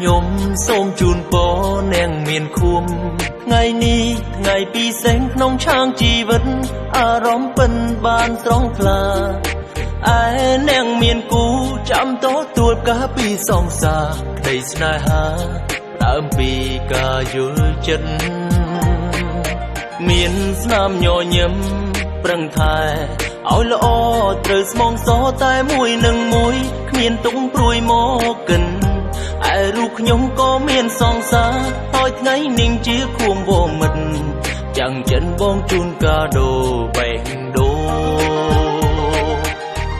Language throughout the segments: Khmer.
ខ្ញុំសូមជូនពរនាងមានខួបថ្ងៃនេះថ្ងៃពិសេសក្នុងឆាងជីវិតអារម្មណ៍ពិនបានស្រងថ្លាឯនាងមានគូចាំទទួលការពីសងសាក្តីស្នេហាដើមពីការយល់ចិត្តមានស្នាមញញឹមប្រឹងថែឲ្យល្អត្រូវស្មងសតែមួយនឹងមួយគ្មានទុកព្រួយមកកិនឯរូបខ្ញុំក៏មានសងសាហើយថ្ងៃនេះជាខួបវមិត្តចាំងចិនបងជូនកាដូបេះដូង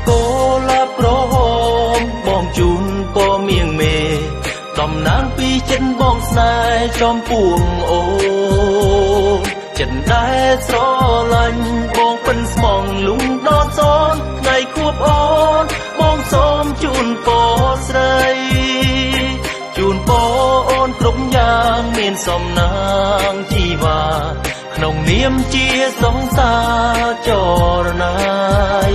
កូលាប្រហមបងជូនពរមៀងមេតំណាងពីចិនបងស្នេហ៍ចំពួងអូចិនដែលស្រឡាញ់បងពិនស្មងលំដល់សូនថ្ងៃខួបអូនបងសូមជូនពរស្រីជូនពរអូនគ្រប់យ៉ាងមានសំណាងជីវ៉ាក្នុងនាមជាសង្សារចរណាយ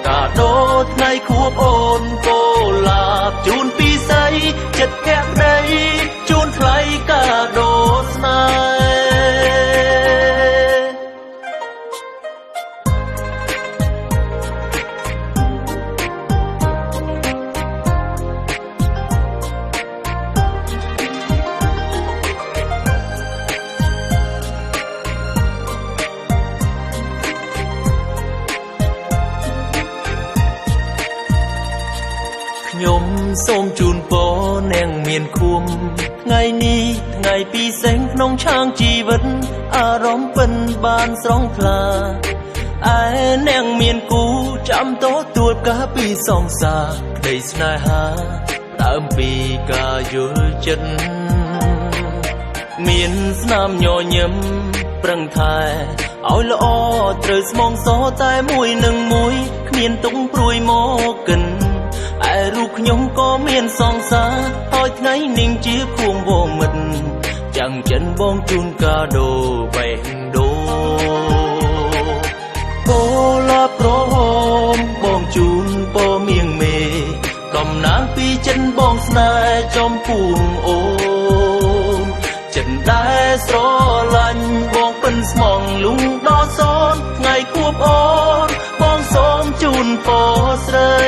កាដូថ្ងៃខួបអូនកូលាបជូនពីស័យចិត្តភក្តីជូនថ្លៃកាដូស្នេហ៍ខ្ញុំសូមជូនពរនាងមានខួបថ្ងៃនេះថ្ងៃពិសេសក្នុងឆាងជីវិតអារម្មណ៍ពិនបានស្រងថ្លាឯនាងមានគូចាំទទួលការពីសងសាក្តីស្នេហាដើមពីការយល់ចិត្តមានស្នាមញញឹមប្រឹងថែឲ្យល្អត្រូវស្មងសតែមួយនឹងមួយគ្មានទុកព្រួយមកកិនឯរូបខ្ញុំក៏មានសងសាហើយថ្ងៃនេះជាខួបវមិត្តចាំងចិនបងជូនកាដូបេះដូងកូលាប្រហមបងជូនពរមៀងមេតំណាងពីចិនបងស្នេហ៍ចំពួងអូនចិនដែលស្រឡាញ់បងពិនស្មងលំដល់សូនថ្ងៃខួបអូនបងសូមជូនពរស្រី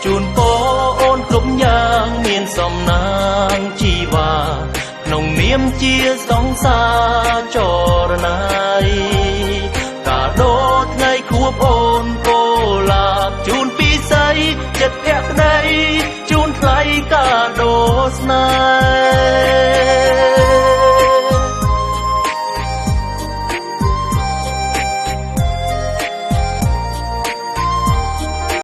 ជូនពរអូនគ្រប់យ៉ាងមានសំណាងជីវ៉ាក្នុងនាមជាសង្សារចរណាយកាដូថ្ងៃខួបអូនកូលាបជូនពីស័យចិត្តភក្តីជូនថ្លៃកាដូស្នេហ៍